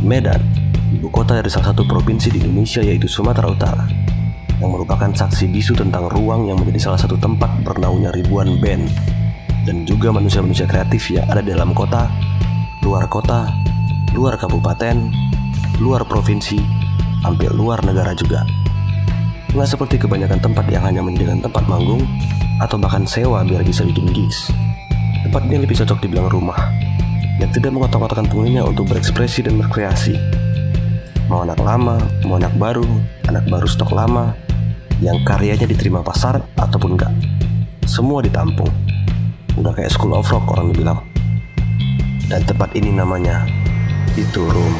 Medan, ibu kota dari salah satu provinsi di Indonesia yaitu Sumatera Utara, yang merupakan saksi bisu tentang ruang yang menjadi salah satu tempat bernaungnya ribuan band dan juga manusia-manusia kreatif yang ada di dalam kota, luar kabupaten, luar provinsi, hampir luar negara juga. Nggak seperti kebanyakan tempat yang hanya menjadikan tempat manggung atau bahkan sewa biar bisa bikin gigs. Tempat ini lebih cocok dibilang rumah, yang tidak mengotak-otakan penghuninya untuk berekspresi dan berkreasi. Mau anak lama, mau anak baru stok lama, yang karyanya diterima pasar ataupun enggak, semua ditampung. Udah kayak School of Rock orang bilang. Dan tempat ini namanya Itu Room.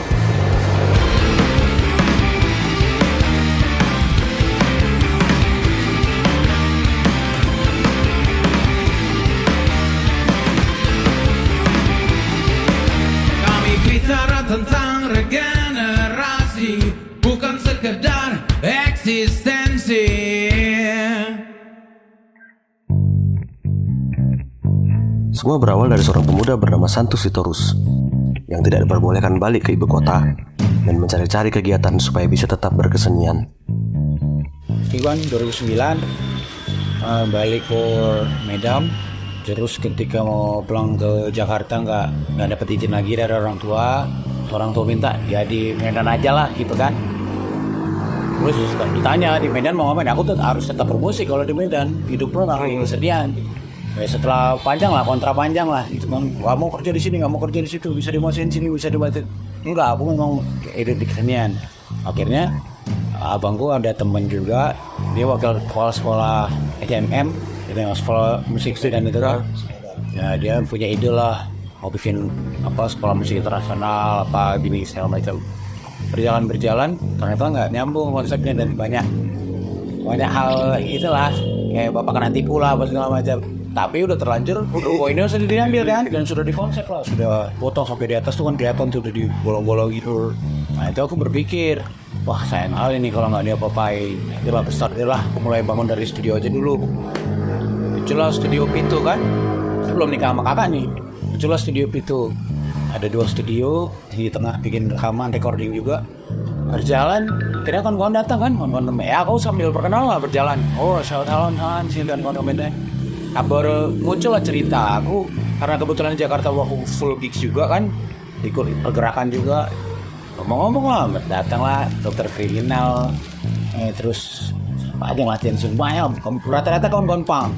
Kami bicara tentang regenerasi, bukan sekedar eksistensi. Semua berawal dari seorang pemuda bernama Santos Sitorus yang tidak diperbolehkan balik ke ibu kota dan mencari-cari kegiatan supaya bisa tetap berkesenian. Iwan 2009 balik ke Medan. Terus ketika mau pulang ke Jakarta nggak dapat izin lagi dari orang tua minta ya di Medan aja lah gitu kan. Terus ditanya di Medan mau ngapain, aku harus tetap bermusik kalau di Medan, hidup lo lagi kesedihan. Ya, setelah kontrak panjang lah gitu kan, nggak mau kerja di sini, nggak mau kerja di situ, bisa dimasukin sini, bisa dibatin. Enggak, aku memang hidup di kesenian. Akhirnya abangku ada teman juga, dia wakil kepala sekolah SMM, itu sekolah musik student itu kan. Ya dia punya ide lah, mau bikin sekolah musik internasional gini segala macam. Berjalan ternyata nggak nyambung konsepnya dan banyak hal itulah, kayak bapak kena tipu lah segala macam. Tapi udah terlanjur, poinnya sudah diambil kan, dan sudah dikonsep lah, sudah potong sampai di atas tuh kan kelihatan tuh udah di bolong-bolong gitu. Nah itu aku berpikir, wah sayang hal ini kalau nggak diapa-apain. Itulah aku mulai bangun dari studio aja dulu. Jelas studio Pitu kan, belum nikah sama kakak nih. Jelas studio Pitu, ada 2 studio di tengah, bikin rekaman, recording juga. Berjalan, kira kawan-kawan datang kan, kawan-kawan ya aku sambil perkenalan lah berjalan. Oh salam sini dan kawan-kawan. Baru muncul lah cerita aku, karena kebetulan di Jakarta aku full gigs juga kan, ikut pergerakan juga. Ngomong-ngomong lah, datanglah dokter kriminal, terus apa aja latihan semua, rata-rata kawan-kawan pang.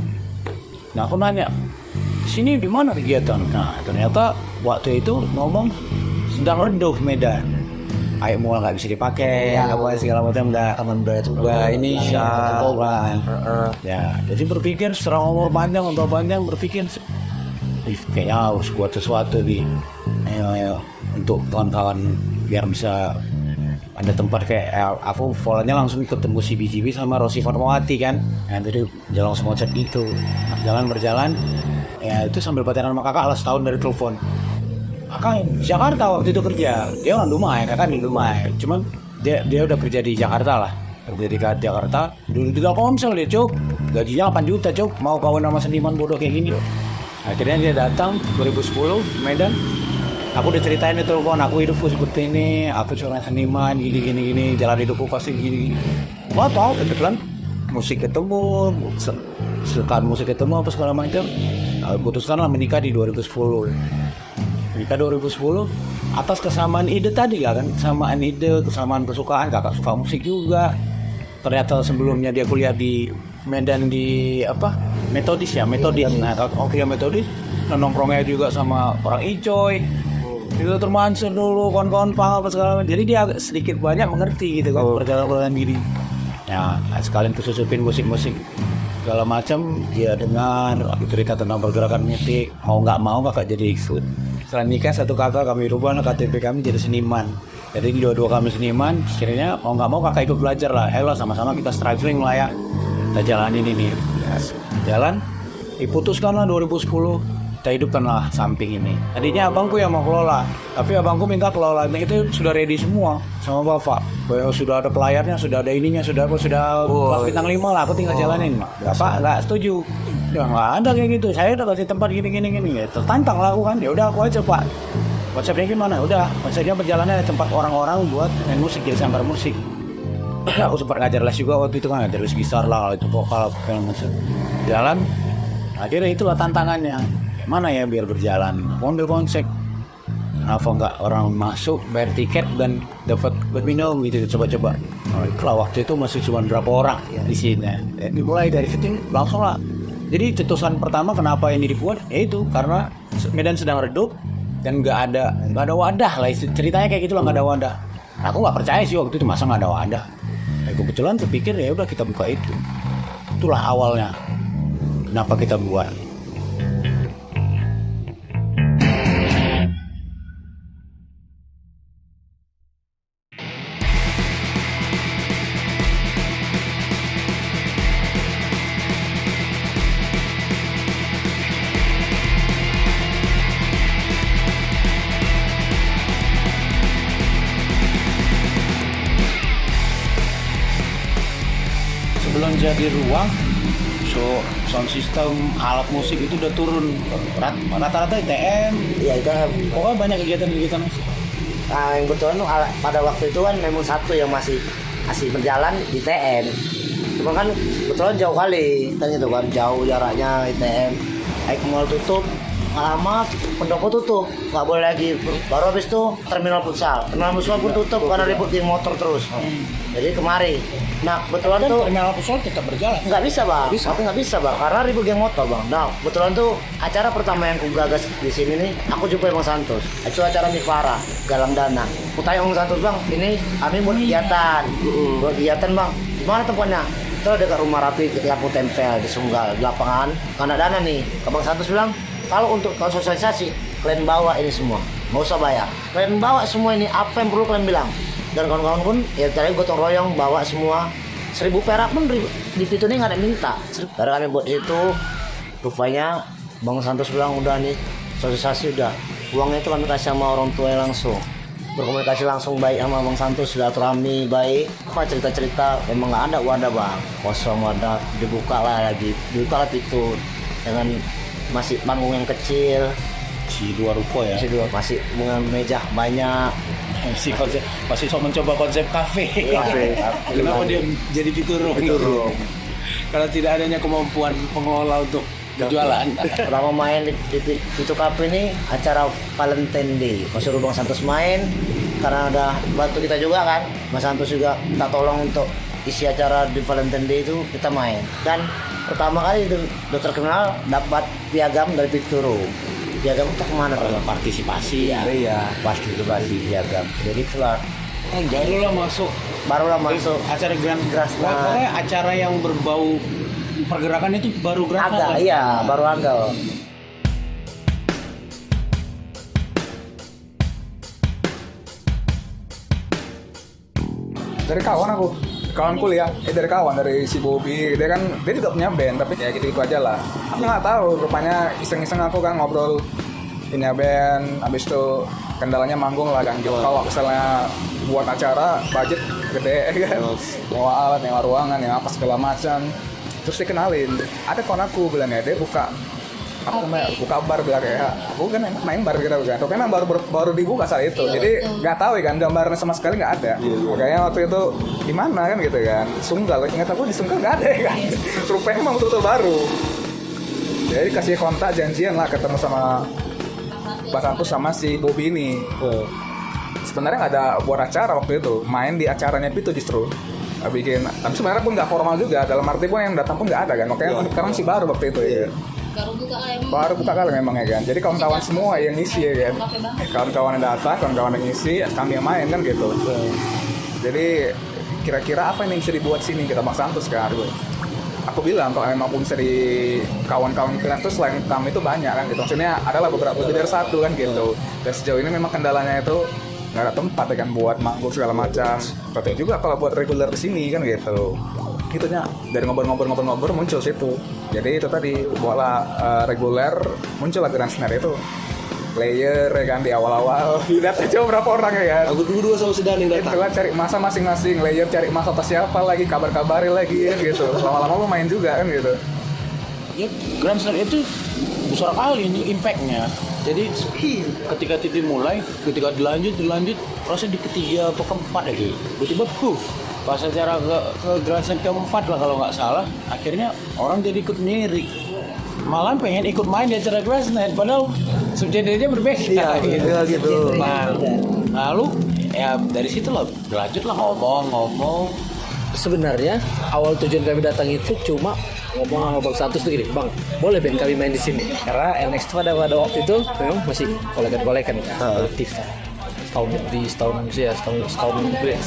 Nah aku nanya, sini di mana kegiatan? Nah ternyata waktu itu ngomong sedang redup Medan. Air mulai nggak bisa dipakai, segala macam udah coba ini kan. Ya, jadi berpikir setelah umur panjang berpikir kayaknya harus buat sesuatu ayo untuk kawan-kawan biar bisa ada tempat kayak aku polanya langsung ketemu si BGB sama Rosi Fatmawati kan. Nah, jadi jalan semua chat itu. Berjalan ya itu sambil pacaran sama kakak lah setahun dari telepon. Kakak Jakarta waktu itu kerja, dia orang Dumai, kakak di Dumai. Cuman dia udah kerja di Jakarta lah, kerja di Jakarta. Dulu di Telkomsel dia cuk, gajinya 8 juta cuk, mau kawin sama seniman bodoh kayak gini. Akhirnya dia datang 2010 Medan. Aku udah ceritain di telepon, aku hidupku seperti ini, aku seorang seniman, gini, jalan hidupku pasti gini. Wah tau, kebetulan musik ketemu, setelah musik ketemu apa segala macam. Putuskanlah menikah di 2010. Menikah 2010 atas kesamaan ide tadi kan, kesamaan ide, kesamaan kesukaan, kakak suka musik juga. Ternyata sebelumnya dia kuliah di Medan di Metodis. Nah oke Metodis, nongkrongnya juga sama orang Icoy. Itu termansur dulu kawan-kawan paham apa segala macam. Jadi dia agak sedikit banyak mengerti gitu kan, perjalanan diri. Ya sekalian kesusupin musik-musik segala macam dia dengar, cerita tentang pergerakan musik, mau nggak mau kakak jadi ikut. Setelah nikah satu kakak kami rubah KTP kami jadi seniman. Jadi dua-dua kami seniman, akhirnya mau nggak mau kakak ikut belajar lah. Ayolah sama-sama kita struggling lah ya. Kita jalanin ini. Jalan, diputuskanlah 2010. Kita hidupkanlah samping ini. Tadinya abangku yang mau kelola, tapi abangku minta kelola itu sudah ready semua sama bapak. Sudah ada pelayarnya, sudah ada ininya, sudah bintang 5 lah. Aku tinggal jalanin. Bapak nggak setuju. Ya nggak ada kayak gitu. Saya udah kasih tempat gini. Ya, tertantang lah aku kan. Ya udah aku aja pak. konsepnya gimana? Udah, konsepnya berjalannya di tempat orang-orang buat main musik, jadi sambar musik. Aku sempat ngajar les juga waktu itu kan, ngajar les gitar lah, itu vokal, film musik. Jalan, akhirnya itulah tantangannya. Mana ya biar berjalan? Aku ambil konsep. Kenapa nggak orang masuk, bayar tiket dan dapat buat minum gitu, coba-coba. Kalau waktu itu masih cuma berapa orang di sini. Dimulai dari situ langsung lah. Jadi cetusan pertama kenapa ini dibuat? Ya itu karena Medan sedang redup dan nggak ada wadah lah, ceritanya kayak gitu lah, nggak ada wadah. Aku nggak percaya sih waktu itu, masa nggak ada wadah. Kebetulan terpikir ya udah kita buka itu. Itulah awalnya kenapa kita buat. Sebelum jadi ruang, sound system, alat musik itu udah turun rata-rata ITM. Iya itu. Pokoknya banyak kegiatan-kegiatan musik. Nah, yang kebetulan pada waktu itu kan memang satu yang masih berjalan di ITM. Cuma kan kebetulan jauh kali, kan itu kan jauh jaraknya ITM. Naik ke mall tutup, lama pendopo tutup, nggak boleh lagi. Baru habis itu terminal futsal pun tutup karena ribut geng motor terus. Jadi kemari. Nah kebetulan Dan tuh terminal futsal tetap berjalan. nggak bisa bang, tapi nggak bisa bang karena ribut geng motor bang. Nah kebetulan tuh acara pertama yang ku gagas di sini nih, aku jumpa Bang Santos. Itu acara Nifara, galang dana. Ku tanya Bang Santos, bang ini kami buat kegiatan bang. Gimana tempatnya? Itu dekat rumah Rapi, ketika aku tempel di Sunggal di lapangan. Karena dana nih, Bang Santos bilang kalau untuk sosialisasi kalian bawa ini semua, nggak usah bayar. Kalian bawa semua ini, apa yang perlu kalian bilang. Dan kawan-kawan pun ya tadi gotong royong bawa semua. 1.000 perak pun di situ nih nggak ada minta. Dari kami buat itu, rupanya Bang Santos bilang udah nih sosialisasi udah. Uangnya itu kami kasih sama orang tua langsung. Berkomunikasi langsung baik sama Bang Santos, silaturahmi baik. Apa cerita-cerita memang nggak ada wadah bang, kosong wadah, dibuka lah pintu dengan masih panggung yang kecil. Si dua ruko ya. Masih dengan meja banyak. Masih mencoba konsep kafe. Kenapa dia jadi piturung? Kalau tidak adanya kemampuan pengelola untuk jualan. Pertama main di Pitu Cafe ini acara Valentine Day. Masih Bang Santos main karena ada bantu kita juga kan. Mas Santos juga minta tolong untuk isi acara di Valentine Day itu kita main. Dan pertama kali itu udah terkenal dapat piagam dari Piturung. Piagam itu kemana tuh? Partisipasi ya. Iya, partisipasi piagam. Jadi keluar. Barulah masuk acara Grand Grasna. Pokoknya acara yang berbau pergerakan itu baru Grasna. Iya, baru agak. Dari kawan kuliah, dari si Bobby, dia juga punya band, tapi ya gitu aja lah. Aku nggak tahu, rupanya iseng-iseng aku kan ngobrol punya band, abis itu kendalanya manggung lah kan. Gitu. Kalau misalnya buat acara budget gede kan, nyewa alat, nyewa ruangan, yang apa segala macam. Terus dikenalin, ada kawan aku bilang ya, dia buka bar bilang kayak aku kan main bar gitu kan, tapi memang baru dibuka saat itu, jadi nggak tahu kan gambarnya sama sekali nggak ada. Makanya waktu itu gimana kan gitu kan, Sunggal, ingat aku di Sunggal nggak ada ya kan, rupanya memang betul-betul baru. Jadi kasih kontak, janjian lah ketemu sama Pak Santos sama si Bobby ini. Sebenarnya nggak ada buat acara waktu itu, main di acaranya itu justru bikin, tapi sebenarnya pun nggak formal juga, dalam arti pun yang datang pun nggak ada kan, makanya sekarang sih baru waktu itu ya. Baru buka kali memang ya kan. Jadi kawan-kawan semua yang ngisi ya kan. Kawan-kawan yang datang, kawan-kawan yang ngisi, kami yang main kan gitu. Jadi kira-kira apa yang bisa dibuat sini kita Bang Santos kan. Aku bilang kalau memang pun bisa di kawan-kawan kalian tuh selain kami itu banyak kan gitu. Maksudnya adalah beberapa lebih dari satu kan gitu. Dan sejauh ini memang kendalanya itu nggak ada tempat ya kan buat manggung segala macam. Tapi juga kalau buat reguler di sini kan gitu. Itunya dari ngobrol muncul situ. Jadi itu tadi bola reguler muncullah Grand Snare itu player ya kan di awal-awal. Lihat aja berapa orang ya kan. Aku dua sama sedang yang datang. Itulah cari masa masing-masing, layer cari masa atas siapa lagi, kabar-kabarin lagi kan gitu. Lama-lama lu main juga kan gitu. Ya Grand Snare itu besar kali ini impact-nya. Jadi ketika Titi mulai, ketika dilanjut, proses di ketiga atau keempat lagi. Tiba-tiba pas acara ke gerakan keempat lah kalau nggak salah, akhirnya orang jadi ikut lirik. Malah pengen ikut main di acara Grassnet, padahal subgenrenya berbeda. gitu. Nah, lalu ya dari situ lah berlanjut lah ngomong. Sebenarnya awal tujuan kami datang itu cuma ngomong sama Bang Santos tuh gini, Bang, boleh band kami main di sini? Karena NX pada waktu itu memang masih kolekan aktif. Setahun gitu ya.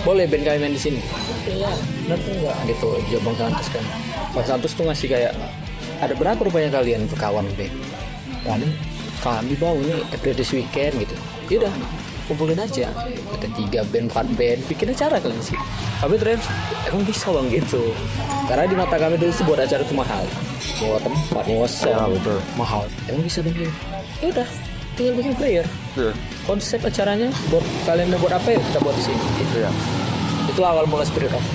Boleh band kami main di sini? Iya, benar enggak? Gitu, jawab Bang Santos kan. Bang Santos tuh ngasih kayak, ada berapa rupanya kalian berkawan band? Kami bang ini every this weekend gitu. Yaudah, kumpulin aja. Ada 3 band, 4 band, bikin acara kalian sih. Kami terus, emang bisa bang gitu. Karena di mata kami dulu buat acara itu mahal. Bawa tempat, bawa sound, mahal. Emang bisa bang gitu? Yaudah, tinggal bikin player. Konsep acaranya buat kalian mau buat apa ya kita buat di sini. Gitu ya. Itu awal mula Spirit Rock.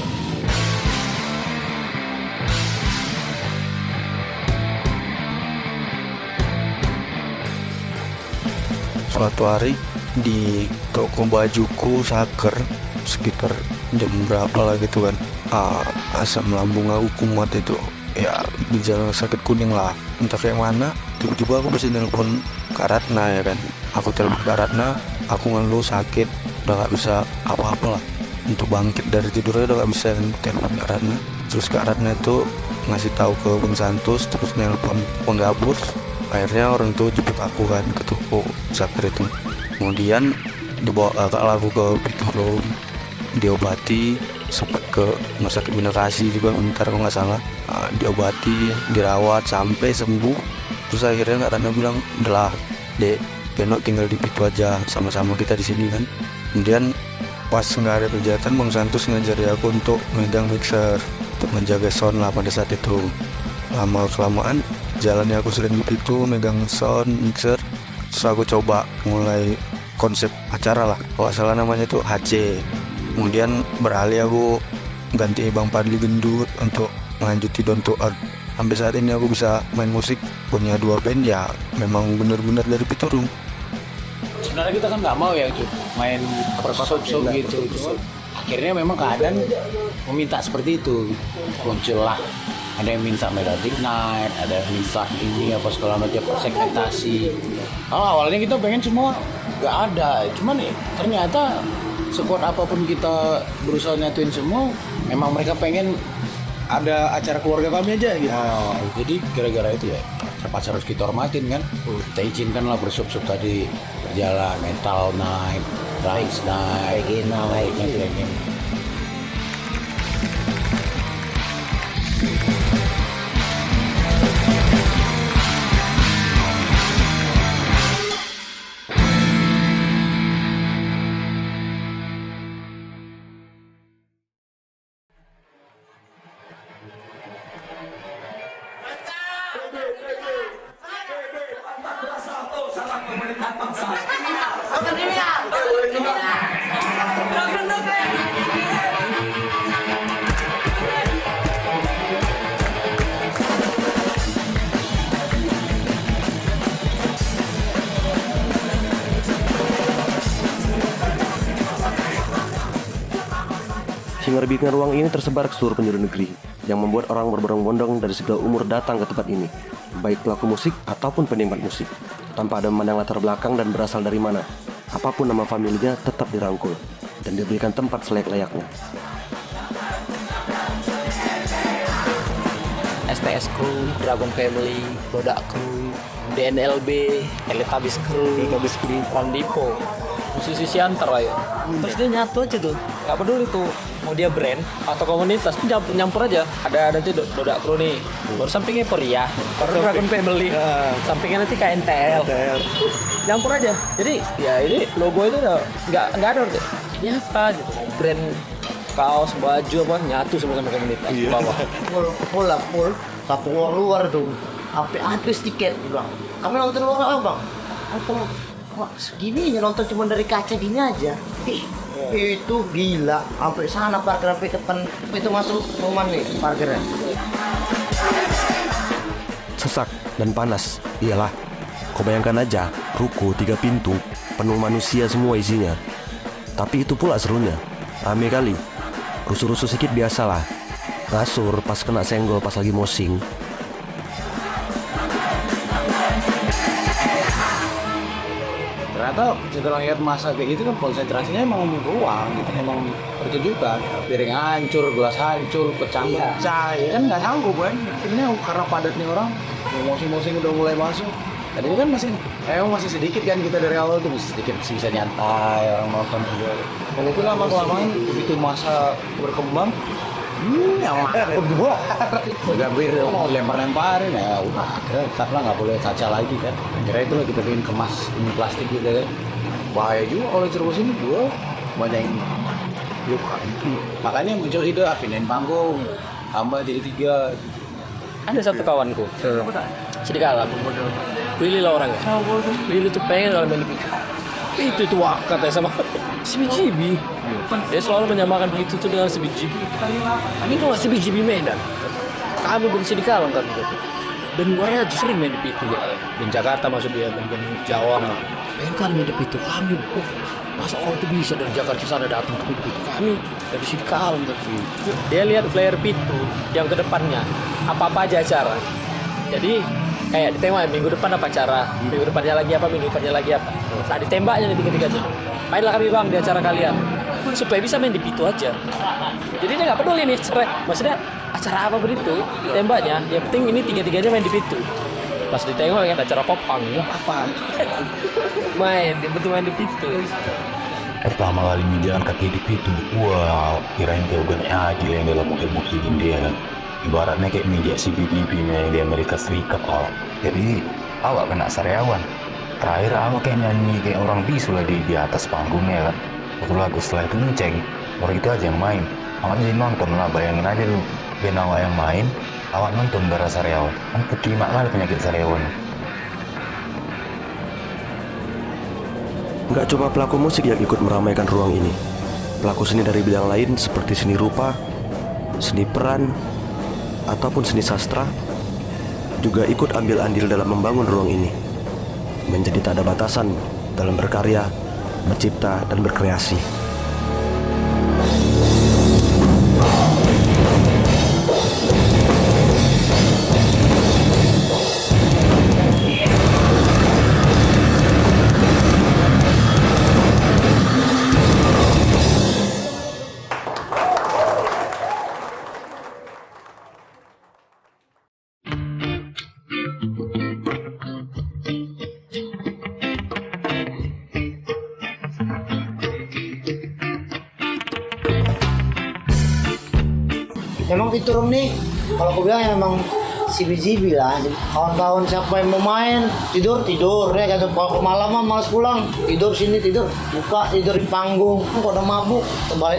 Suatu hari di toko bajuku Saker sekitar jam berapa lah gitu kan, asam lambung aku kumat itu ya, gejala sakit kuning lah entah kayak mana. Tiba-tiba aku bisa nelpon Kak Ratna ya kan, aku telepon Kak Ratna, aku ngeluh sakit udah gak bisa apa-apa lah, untuk bangkit dari tidurnya udah gak bisa kan. Telepon Kak Ratna, terus Kak Ratna itu ngasih tahu ke Bang Santos, terus nelpon penggabur. Akhirnya orang itu jemput aku kan ke toko Saker itu. Kemudian dibawa aku ke Pituro, diobati, sempat ke rumah sakit Bina Kasih juga bentar kalau nggak salah. Diobati, dirawat sampai sembuh. Terus akhirnya Kak Ratna bilang, udahlah dek, Benok tinggal di Pitu aja, sama-sama kita di sini kan. Kemudian pas nggak ada kegiatan, Bang Santos ngajari aku untuk megang mixer, untuk menjaga sound lah pada saat itu. Lama kelamaan jalannya aku sering gitu megang sound mixer, terus aku coba mulai konsep acara lah, kalau salah namanya itu HC. Kemudian beralih aku ganti Bang Padli Gendut untuk melanjuti Down to Earth. Sampai saat ini aku bisa main musik, punya 2 band ya, memang benar-benar dari Pitorum. Sebenarnya kita kan nggak mau ya itu main show gitu. Akhirnya memang keadaan meminta seperti itu. Muncullah ada yang minta Melodic Night, ada yang minta ini apa segala macam segmentasi. Awalnya kita pengen semua nggak ada, cuman ternyata sekuat apapun kita berusaha nyatuin semua, memang mereka pengen ada acara keluarga kami aja gitu. Jadi gara-gara itu ya terpaksa harus kita hormatin kan. Kita izinkan lah bersub-sub tadi berjalan, Metal Night, Rise Night, Gina. Hingar-bingar ruang ini tersebar ke seluruh penjuru negeri, yang membuat orang berbondong-bondong dari segala umur datang ke tempat ini, baik pelaku musik ataupun penikmat musik, tanpa ada memandang latar belakang dan berasal dari mana. Apapun nama familinya tetap dirangkul dan diberikan tempat selayak-layaknya. STS Crew, Dragon Family, Bodak Crew, DNLB, Teletubbies Crew, Randipo, musisi Siantar lah ya. Terus dia nyatu aja tuh, gak peduli tuh mau dia brand atau komunitas, nyampur aja. Ada nanti Bodak Crew nih, baru sampingnya Poria, baru Dragon Family, sampingnya nanti KNTL, nyampur aja. Jadi ya ini logo itu udah nggak ada udah. Ya apa gitu, brand kaos, baju apa nyatu sama komunitas bawah. Full satu luar tuh sampai habis tiket bang. Kami nonton luar apa bang? Kok segini nonton cuma dari kaca gini aja. Itu gila sampai sana parkir, sampai depan itu masuk rumah nih parkirnya. Sesak dan panas, iyalah. Kau bayangkan aja, ruko 3 pintu, penuh manusia semua isinya. Tapi itu pula serunya, rame kali. Rusuh-rusuh sedikit biasalah. Ngasur pas kena senggol pas lagi mosing. Ternyata setelah lihat masa kayak gitu kan konsentrasinya emang ruang gitu, emang pertunjukan. Piring hancur, gelas hancur, pecah-pecah, ya kan nggak sanggup kan. Akhirnya karena padat nih orang, mosing-mosing udah mulai masuk. Tadi kan masih sedikit kan kita dari awal tuh masih sedikit, masih bisa nyantai orang nonton juga. Dan itu lama-kelamaan begitu masa berkembang, yang berdua gabir mau lempar-lemparin ya udah akhirnya tetaplah nggak boleh kaca lagi kan. Akhirnya itulah kita bikin kemas ini plastik gitu kan. Bahaya juga kalau terus ini juga banyak yang luka. Makanya muncul ide pindahin panggung, tambah jadi 3. Ada satu kawanku, sedikit kalah. Willy lah orangnya. Willy tuh pengen kalau main di pitu. Itu tuh katanya sama CBGB. Dia selalu menyamakan begitu tuh dengan CBGB. Ini tuh CBGB Medan. Kami bersih di Kalong kan gitu. Dan warnanya tuh sering main di pitu. Di Jakarta maksud dia, dan Jawa. Pengen kali main di pitu kami. Masa orang itu bisa dari Jakarta sana datang ke pitu kami dari sini Kalong tapi. Dia lihat flyer pitu yang ke depannya. Apa-apa aja acara. Jadi kayak ditembak minggu depan apa acara, minggu depannya lagi apa, minggu depannya lagi apa. Nah ditembaknya nih 3-3 jam. Mainlah kami bang di acara kalian supaya bisa main di pitu aja. Jadi dia nggak peduli nih maksudnya acara apa begitu ditembaknya. Yang penting ini 3-3-nya main di pitu. Pas ditengok kan acara popang ya apa? Main, dia betul main di pitu. Pertama kali jalan kaki di pitu, wah kirain dia bukan aja yang dalam mobil-mobilin dia kan. Ibaratnya kayak media CBGB yang di Amerika Serikat kalau. Jadi awak kena sariawan. Terakhir awak kayak nyanyi kayak orang bisu lah di atas panggungnya kan. Waktu lagu setelah itu ngeceng, orang itu aja yang main. Awak jadi nonton lah, bayangin aja lu. Biar awak yang main, awak nonton darah sariawan. Kan terima kali penyakit sariawan. Nggak cuma pelaku musik yang ikut meramaikan ruang ini. Pelaku seni dari bidang lain seperti seni rupa, seni peran, ataupun seni sastra juga ikut ambil andil dalam membangun ruang ini. Menjadi tak ada batasan dalam berkarya, mencipta, dan berkreasi. Memang Pitu Room nih, kalau aku bilang ya memang CBGB lah. Kawan-kawan siapa yang mau main, tidur ya kan. Kalau malam mah malas pulang, tidur sini, tidur buka, tidur di panggung. Kok udah mabuk,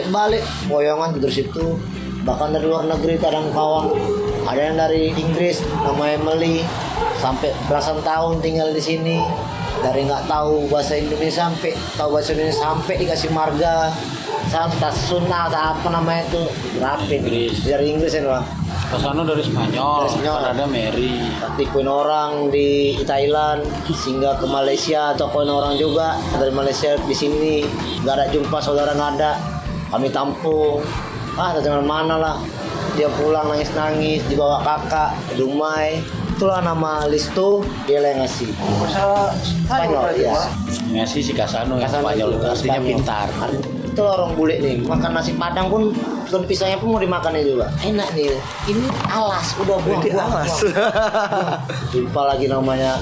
balik boyongan tidur situ. Bahkan dari luar negeri kadang kawan, ada yang dari Inggris namanya Emily, sampai belasan tahun tinggal di sini. Dari nggak tahu bahasa Indonesia sampai tahu bahasa Indonesia, sampai dikasih marga. Tas Sunda atau apa namanya itu rapin dari Inggris ya bang. Kesana dari Spanyol, ada Mary. Tikuin orang di Thailand, sehingga ke Malaysia, tokoin orang juga dari Malaysia di sini. Gak ada jumpa saudara, nggak ada. Kami tampung, dari mana lah. Dia pulang nangis-nangis, dibawa kakak ke Dumai. Itulah nama Listo, dia yang ngasih. Bahasa Spanyol ya. Ngasih si Kasano yang Spanyol, artinya pintar. Itu orang bule nih, makan nasi padang pun daun pisangnya pun mau dimakannya juga. Enak nih, ini alas, udah buang. Jumpa lagi namanya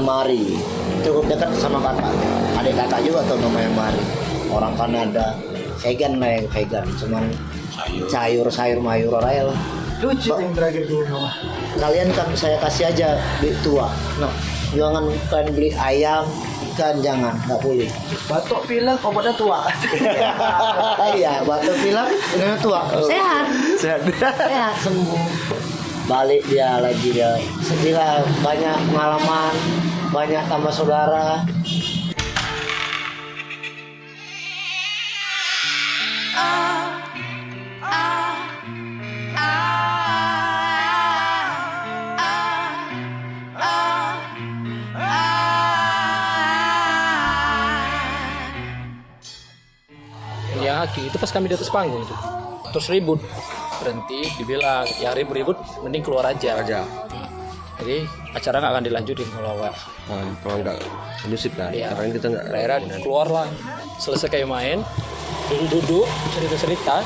Mari. Cukup dekat sama kakak. Adik kakak juga tuh namanya Mari. Orang Kanada, vegan, cuman sayur mayur raya lah. Lucu yang terakhir dulu nama. Kalian kan saya kasih aja duit tua. Nah, jangan kalian beli ayam, ikan jangan, nggak boleh. Batuk pilek obatnya tua. Iya, batuk pilek ini tua. Sehat sembuh. Balik dia lagi sedih lah, banyak pengalaman, banyak tambah saudara. Ah namanya Haki. Itu pas kami di atas panggung itu. Terus ribut, berhenti, dibilang yang ribut-ribut mending keluar aja. Jadi acara nggak akan dilanjutin kalau nggak. Kalau nggak kondusif kan? Iya. Karena kita nggak. Akhirnya keluar lah. Selesai kayak main, duduk cerita-cerita.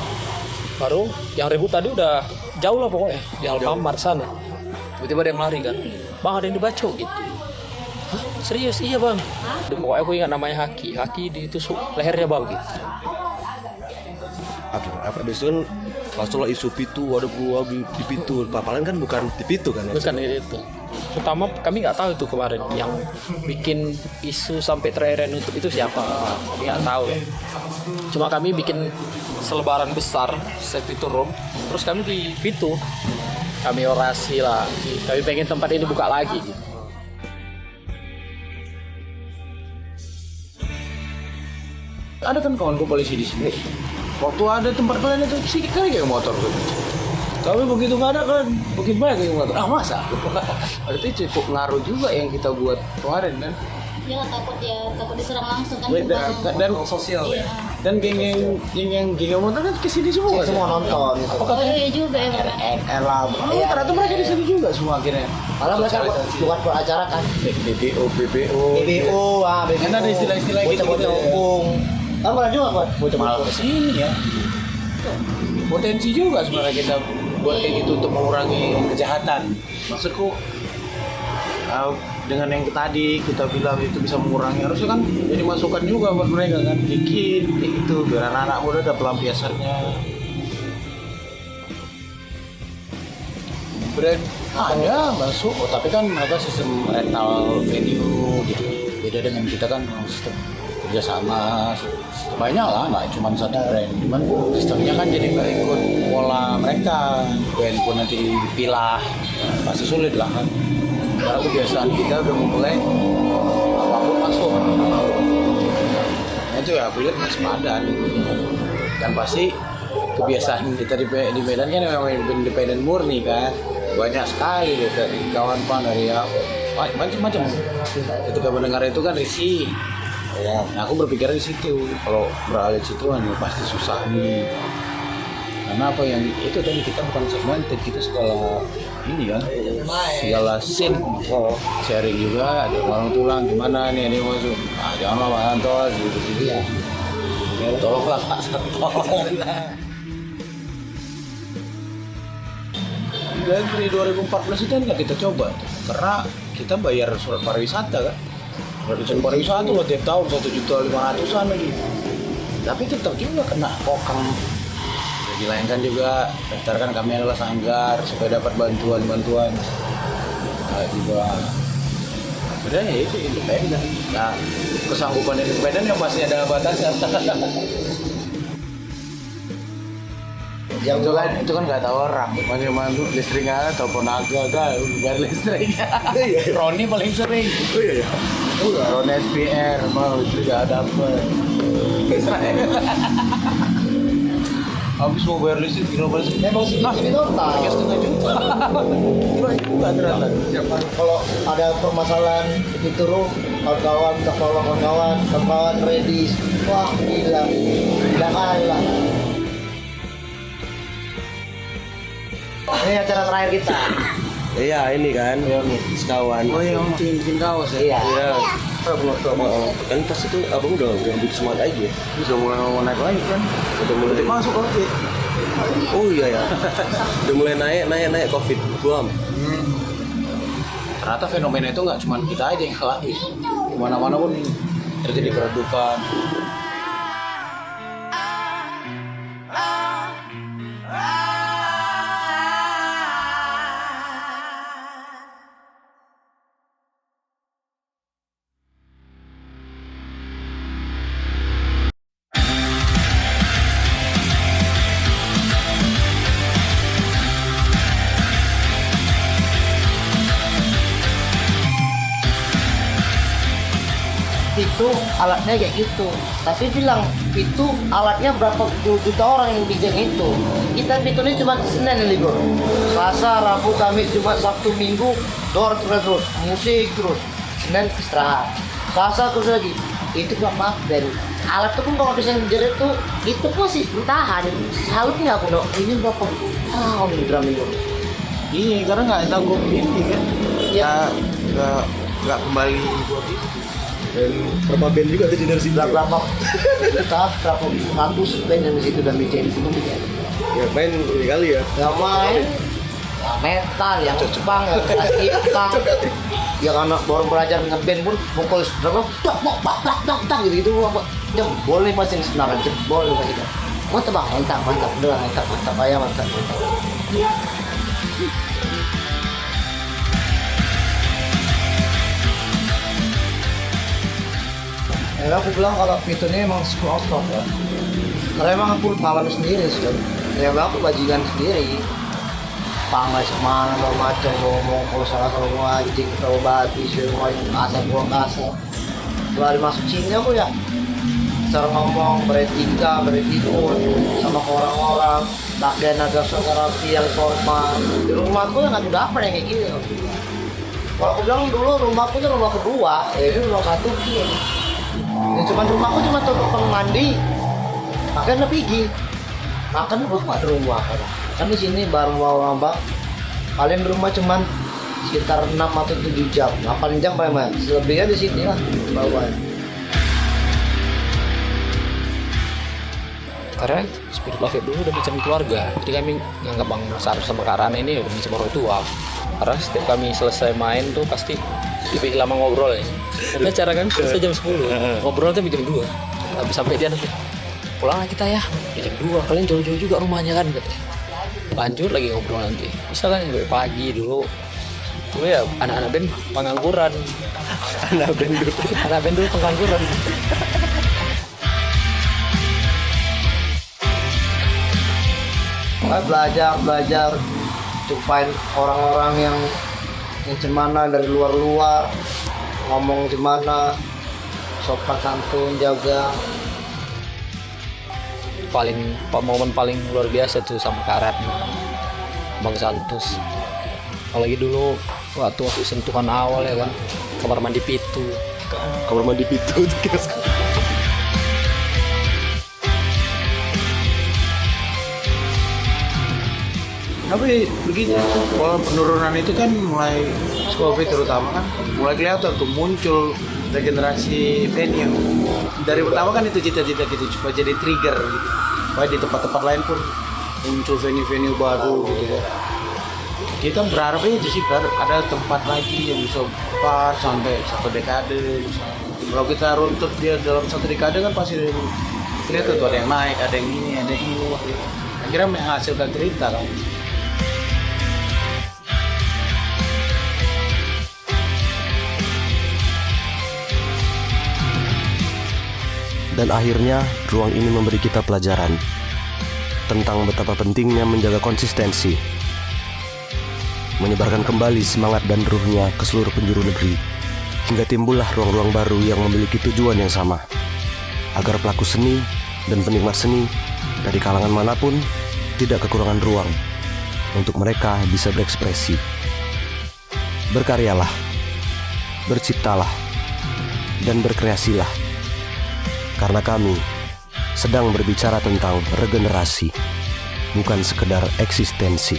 Baru yang ribut tadi udah jauh lah pokoknya di Alfamart sana. Tiba-tiba ada yang lari kan, bang ada yang dibacok gitu. Hah, serius? Iya bang. Pokoknya aku ingat namanya Haki ditusuk lehernya bang gitu. Apa itu kan masalah isu pitu, ada gua di pitu. Papalan kan bukan di pitu kan? Bukan itu. Pertama kami nggak tahu itu kemarin yang bikin isu sampai terakhir nutup itu siapa. Kami nggak tahu. Cuma kami bikin selebaran besar Sepitu Room. Terus kami di Pitu. Kami orasi lah. Kami pengen tempat ini buka lagi. Ada kan kawanku polisi di sini. Waktu ada tempat kalian itu sedikit kali kayak motor tuh. Tapi begitu nggak ada kan, begitu banyak kayak motor. Ah masa? Berarti cukup ngaruh juga yang kita buat kemarin kan. Ya takut diserang langsung kan. Dan sosial ya. Dan geng motor kan kesini semua. Semua nonton. Apakah Iya juga ya. Elam? Iya ternyata mereka di sini juga semua akhirnya. Malah mereka buat acara kan. BBO. BBO, Kan ada istilah-istilah gitu. bocah hukum. Kamu pernah juga buat bocah Malah hukum? kesini ya. Potensi juga sebenarnya kita buat kayak gitu untuk mengurangi kejahatan. Maksudku dengan yang tadi kita bilang itu bisa mengurangi, harusnya kan jadi masukan juga buat mereka kan, dikit kayak gitu biar anak-anak muda ada pelampiasannya. Brand ada masuk, tapi kan mereka sistem rental venue gitu, beda dengan kita kan sistem kerjasama banyak lah, nggak cuma satu brand, cuman sistemnya kan jadi nggak ikut pola mereka. Brand pun nanti dipilah, pasti sulit lah kan. Karena kebiasaan kita udah mulai apapun masuk. Nah, itu ya aku lihat waspada kan, pasti kebiasaan kita di Medan kan memang independen murni kan, banyak sekali dari kawan dari macam-macam. Ketika mendengar itu kan risih. Ya, nah aku berpikir di situ, kalau beralih situ pasti susah nih. Karena apa yang itu tadi kita bukan segmented, kita segala ini kan, segala scene, sharing juga, ada orang tulang gimana nih, ini masuk, janganlah Pak Santos gitu ya. Tolonglah Pak Santos. Dari 2014 itu kan kita coba, karena kita bayar surat pariwisata kan. Surat pariwisata loh tiap tahun 1.500.000 lagi. Tapi tetap juga kena kokang. Dilayangkan juga, daftarkan kami adalah sanggar supaya dapat bantuan-bantuan. Juga sebenarnya itu independen. Nah, kesanggupan independen yang pasti ada batasnya. Yang itu kan nggak tahu orang. Mana listrik nggak ada, telepon agak bayar listriknya. Roni paling sering. Oh iya. Roni SPR, mau listrik nggak dapat. Habis mau bayar listrik, Memang sih ini total. 3,5 juta. Gimana juga ternyata. Kalau ada permasalahan itu kawan-kawan, kawan-kawan redis, wah gila kalah. Ini acara terakhir kita. Iya ini kan, sekawan. Oh iya, bikin kaos ya. Iya. Kan pas itu abang udah ambil semangat aja. Udah mulai mau naik lagi kan. Udah mulai Masuk Covid. Oh iya ya. Udah mulai naik Covid belum. Ternyata fenomena itu nggak cuma kita aja yang alami. Kemana-mana pun terjadi keredupan. Itu alatnya kayak gitu, tapi bilang itu alatnya berapa puluh juta orang yang bikin itu. Kita itu ini cuma Senin libur, Selasa, Rabu, Kamis, Jumat, Sabtu, Minggu door terus musik terus, Senin istirahat, Selasa terus lagi itu bapak dan alat tuh pun kalau bisa jerit tuh itu pun sih tahan salutnya aku dong ini bapak ini drum itu Iya, karena nggak tanggung ini kan. ya Nggak kembali buat itu. Dan berapa band juga tadi dari sini? berapa ratus band yang di situ dan bikin itu Ya main ini kali ya. nggak main metal yang Jepang yang Jepang ya karena baru belajar ngeband pun pukul berapa tak gitu apa jebol nih pasti sebenarnya jebol nih pasti mantap bang mantap udah mantap ayam mantap ya aku bilang kalau itu ini emang school of rock ya karena emang aku lawan sendiri sih ya aku bajingan sendiri pangai semana macam ngomong kalau salah sama anjing atau babi semua yang kasar gua kasar setelah masuk sini aku ya cara ngomong beretika beretitun sama orang-orang pakaian agak rapi yang formal di rumahku yang nggak dapat yang kayak gini kalau aku bilang dulu rumahku itu rumah kedua ya ini rumah satu ya cuma rumahku cuma tukang mandi makan pergi makan rumah di rumah kan di sini baru mau nambah kalian di rumah cuman sekitar 6 atau 7 jam 8 jam Pak Mas selebihnya di sini lah bawah Karena Spirit Love dulu udah macam keluarga. Jadi kami nganggap Bang Sarus sama Kak Rana ini udah macam orang tua. Karena setiap kami selesai main tuh pasti lebih lama ngobrol ya. Karena acara kan selesai jam 10. Ngobrol tuh jam 2. Habis sampai dia nanti pulang kita ya. Jam 2 kalian jauh-jauh juga rumahnya kan katanya. Lanjut lagi ngobrol nanti. Bisa kan sampai pagi dulu. Dulu ya anak-anak band pengangguran. Anak band dulu pengangguran. belajar jumpain orang-orang yang cemana dari luar ngomong cemana sopan santun jaga momen paling luar biasa tuh sama Karat Bang Santos apalagi dulu waktu sentuhan awal ya kan kamar mandi Pitu Tapi begini, kalau penurunan itu kan mulai COVID terutama kan mulai kelihatan tuh muncul regenerasi venue. Dari pertama kan itu cita-cita gitu supaya jadi trigger gitu. Supaya di tempat-tempat lain pun muncul venue-venue baru gitu ya. Kita berharap itu sih ada tempat lagi yang bisa buka sampai 1 dekade. Kalau kita runtut dia dalam 1 dekade kan pasti kelihatan tuh ada yang naik, ada yang ini. Akhirnya menghasilkan cerita kan. Dan akhirnya ruang ini memberi kita pelajaran tentang betapa pentingnya menjaga konsistensi, menyebarkan kembali semangat dan ruhnya ke seluruh penjuru negeri, hingga timbullah ruang-ruang baru yang memiliki tujuan yang sama, agar pelaku seni dan penikmat seni dari kalangan manapun tidak kekurangan ruang untuk mereka bisa berekspresi. Berkaryalah, berciptalah, dan berkreasilah. Karena kami sedang berbicara tentang regenerasi, bukan sekedar eksistensi.